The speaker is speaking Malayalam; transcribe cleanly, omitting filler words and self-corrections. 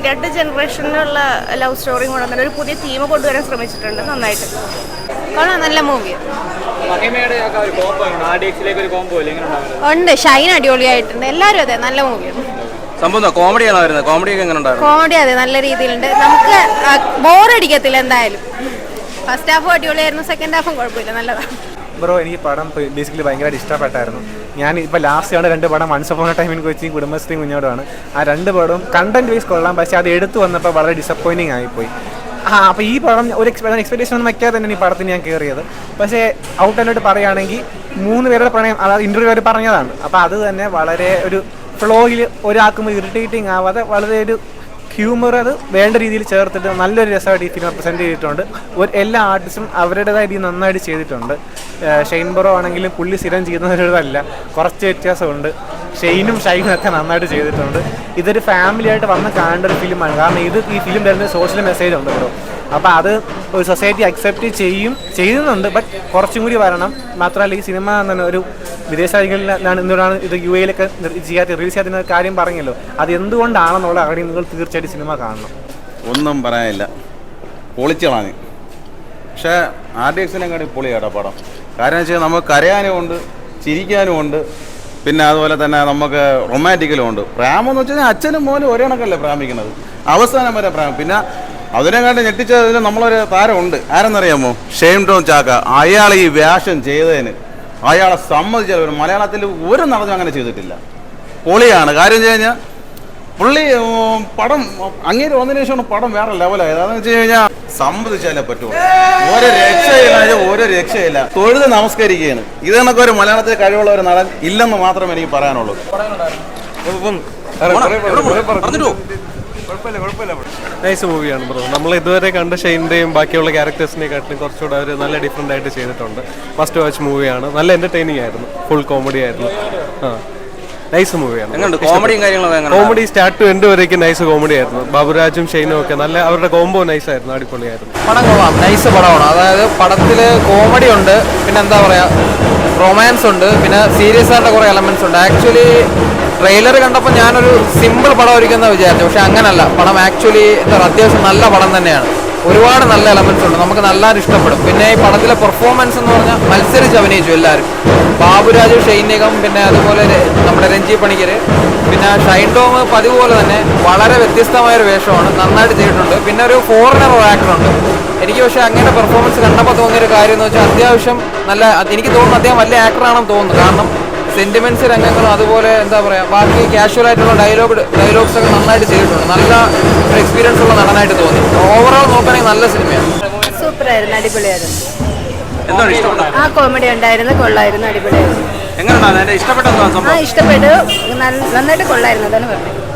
രണ്ട് ജനറേഷനിലുള്ള ലവ് സ്റ്റോറിയും കൊണ്ടുവന്നിട്ട് ഒരു പുതിയ തീം കൊണ്ടുവരാൻ ശ്രമിച്ചിട്ടുണ്ട്. നന്നായിട്ട് കൊള്ളാം, നല്ല മൂവിയാണ്. ഉണ്ട്, ഷൈൻ അടിപൊളിയായിട്ടുണ്ട്. എല്ലാവരും അതെ, നല്ല മൂവിയാണ്. കോമഡി അതെ, നല്ല രീതിയിലുണ്ട്. നമുക്ക് ബോറടിക്കത്തില്ല എന്തായാലും. ഫസ്റ്റ് ഹാഫും അടിപൊളിയായിരുന്നു, സെക്കൻഡ് ഹാഫും കുഴപ്പമില്ല, നല്ലതാണ്. ബ്രോ, എനിക്ക് പടം ബേസിക്കലി ഭയങ്കരമായിട്ട് ഇഷ്ടപ്പെട്ടായിരുന്നു. ഞാൻ ഇപ്പോൾ ലാസ്റ്റ് ആണ് 2 പടം, once upon a time in കൊച്ചിയും കുടുംബശ്രീ കുഞ്ഞോടുമാണ്. ആ 2 പടവും കണ്ടന്റ് വൈസ് കൊള്ളാം, പക്ഷേ അത് എടുത്തു വന്നപ്പോൾ വളരെ ഡിസപ്പോയിൻറ്റിങ് ആയിപ്പോയി. അപ്പോൾ ഈ പടം ഒരു എക്സ്പെക്ടേഷൻ ഒന്നും വയ്ക്കാതെ തന്നെയാണ് ഈ പടത്തിന് ഞാൻ കയറിയത്. പക്ഷേ ഔട്ട് ആൻഡ് ഔട്ട് പറയുകയാണെങ്കിൽ 3 പേരുടെ പ്രണയം, അതായത് ഇൻ്റർവ്യൂ അവർ പറഞ്ഞതാണ്. അപ്പോൾ അത് തന്നെ വളരെ ഒരു ഫ്ലോയിൽ ഒരാൾക്കും ഇറിറ്റേറ്റിംഗ് ആവാതെ വളരെ ഒരു ഹ്യൂമർ അത് വേണ്ട രീതിയിൽ ചേർത്തിട്ട് നല്ലൊരു രസമായിട്ട് ഈ ഫിലിം പ്രസൻറ്റ് ചെയ്തിട്ടുണ്ട്. എല്ലാ ആർട്ടിസ്റ്റും അവരുടേതായ രീതി നന്നായിട്ട് ചെയ്തിട്ടുണ്ട്. ഷൈൻ ബ്രോ ആണെങ്കിലും പുള്ളി സ്ഥിരം ചെയ്യുന്നവരുടേതല്ല, കുറച്ച് വ്യത്യാസമുണ്ട്. ഷൈനും ഒക്കെ നന്നായിട്ട് ചെയ്തിട്ടുണ്ട്. ഇതൊരു ഫാമിലി ആയിട്ട് വന്ന് കാണേണ്ട ഒരു ഫിലിമാണ്. കാരണം ഈ ഫിലിം തരുന്ന സോഷ്യൽ മെസ്സേജ് ഉണ്ട് ബ്രോ. അപ്പോൾ അത് ഒരു സൊസൈറ്റി അക്സെപ്റ്റ് ചെയ്യുന്നുണ്ട്, ബട്ട് കുറച്ചും കൂടി വരണം. മാത്രമല്ല ഈ സിനിമ തന്നെ ഒരു വിദേശ രാജ്യങ്ങളിലാണ് എന്തുകൊണ്ടാണ് ഇത് യു എയിലൊക്കെ റിലീസ് ചെയ്യാത്ത കാര്യം പറഞ്ഞല്ലോ. അത് എന്തുകൊണ്ടാണെന്നുള്ള കാര്യം നിങ്ങൾ തീർച്ചയായിട്ടും സിനിമ കാണണം. ഒന്നും പറയാനില്ല, പൊളിച്ചളാണ്. പക്ഷേ RDXനെക്കാട്ടി പൊളിയാട്ടോ പടം. കാരണം വെച്ചാൽ നമുക്ക് കരയാനും ഉണ്ട്, ചിരിക്കാനും ഉണ്ട്, പിന്നെ അതുപോലെ തന്നെ നമുക്ക് റൊമാൻറ്റിക്കലും ഉണ്ട്. പ്രേമെന്ന് വെച്ച് കഴിഞ്ഞാൽ അച്ഛനും മോനും ഒരേ കണക്കല്ലേ പ്രേമിക്കുന്നത്, അവസാനം വരെ പ്രേമം. പിന്നെ അതിനെക്കാട്ടി ഞെട്ടിച്ചതിന് നമ്മളൊരു താരമുണ്ട്, ആരെന്നറിയാമോ? ഷെയ്ൻ ടോം ചാക്ക. അയാൾ ഈ വേഷം ചെയ്തതിന് അയാളെ സമ്മതിച്ചവർ മലയാളത്തിൽ ഒരു നടനും അങ്ങനെ ചെയ്തിട്ടില്ല. പൊളിയാണ്. കാര്യം വെച്ച് കഴിഞ്ഞാൽ പുള്ളി പടം അങ്ങേര് വന്നതിന് ശേഷമാണ് പടം വേറെ ലെവലായത്. അതെന്ന് വെച്ച് കഴിഞ്ഞാൽ സമ്മതിച്ചാലേ പറ്റുള്ളൂ. ഒരു രക്ഷയില്ല. തൊഴുത് നമസ്കരിക്കുകയാണ്. ഇത് കണക്ക് ഒരു മലയാളത്തിൽ കഴിവുള്ള ഒരു നടൻ ഇല്ലെന്ന് മാത്രമേ എനിക്ക് പറയാനുള്ളൂ. നൈസ് മൂവിയാണ് ബ്രോ. നമ്മൾ ഇതുവരെ കണ്ട ഷെയ്ൻ്റെയും ബാക്കിയുള്ള ക്യാരക്ടേഴ്സിനെക്കാട്ടിലും കുറച്ചുകൂടെ അവർ നല്ല ഡിഫറെൻ്റ് ആയിട്ട് ചെയ്തിട്ടുണ്ട്. മസ്റ്റ് വാച്ച് മൂവിയാണ്. നല്ല എൻ്റർടൈനിങ് ആയിരുന്നു, ഫുൾ കോമഡി ആയിരുന്നു. നൈസ് മൂവിയാണ്. കോമഡി സ്റ്റാർട്ട് ടു എൻഡ് വരേക്കും നൈസ് കോമഡി ആയിരുന്നു. ബാബുരാജും ഷെയ്നും ഒക്കെ നല്ല അവരുടെ കോംബോ നൈസ് ആയിരുന്നു, അടിപൊളിയായിരുന്നു. പടം കൊള്ളാം, നൈസ് പടമാണ്. അതായത് പടത്തിൽ കോമഡി ഉണ്ട്, പിന്നെ എന്താ പറയുക, റൊമാൻസ് ഉണ്ട്, പിന്നെ സീരിയസ് ആയിട്ട് കുറേ എലമെന്റ്സ് ഉണ്ട്. ആക്ച്വലി ട്രെയിലർ കണ്ടപ്പോൾ ഞാനൊരു സിമ്പിൾ പടമായിരിക്കും എന്ന് വിചാരിച്ചു. പക്ഷെ അങ്ങനല്ല, പടം ആക്ച്വലി എന്താ പറയുക, അത്യാവശ്യം നല്ല പടം തന്നെയാണ്. ഒരുപാട് നല്ല എലമെന്റ്സ് ഉണ്ട്, നമുക്ക് നല്ലതായിട്ട് ഇഷ്ടപ്പെടും. പിന്നെ ഈ പടത്തിലെ പെർഫോമൻസ് എന്ന് പറഞ്ഞാൽ മത്സരിച്ച് അഭിനയിച്ചു എല്ലാവരും. ബാബുരാജ്, ഷെയ്ൻ നിഗം, പിന്നെ അതുപോലെ നമ്മുടെ രഞ്ജി പണിക്കർ, പിന്നെ ഷൈൻ ടോം പതിവ് പോലെ തന്നെ വളരെ വ്യത്യസ്തമായൊരു വേഷമാണ്, നന്നായിട്ട് ചെയ്തിട്ടുണ്ട്. പിന്നെ ഒരു ഫോറിനർ ആക്ടറുണ്ട്. എനിക്ക് പക്ഷേ അങ്ങനെ പെർഫോമൻസ് കണ്ടപ്പോൾ തോന്നിയൊരു കാര്യം എന്ന് വെച്ചാൽ അത്യാവശ്യം നല്ല, എനിക്ക് തോന്നുന്നു അദ്ദേഹം വലിയ ആക്ടറാണെന്ന് തോന്നുന്നു. കാരണം സെന്റിമെന്റ്സ് രംഗങ്ങളും അതുപോലെ എന്താ പറയുക, ബാക്കി കാഷ്വൽ ആയിട്ടുള്ള ഡയലോഗ്സ് ഒക്കെ നന്നായിട്ട് ചെയ്തിട്ടുണ്ട്. നല്ല ഒരു എക്സ്പീരിയൻസ് ഉള്ള നടനായിട്ട് തോന്നി. ഓവറോൾ നോക്കുകയാണെങ്കിൽ നല്ല സിനിമയാണ്. സൂപ്പറായിരുന്നു, അടിപൊളിയായിരുന്നു. ആ കോമഡി ഉണ്ടായിരുന്നു, കൊള്ളായിരുന്നു, അടിപൊളിയായിരുന്നു. എങ്ങനെയുണ്ടായിരുന്നു? ഇഷ്ടപ്പെട്ടു, നന്നായിട്ട് കൊള്ളായിരുന്നു, അതാണ് പറഞ്ഞത്.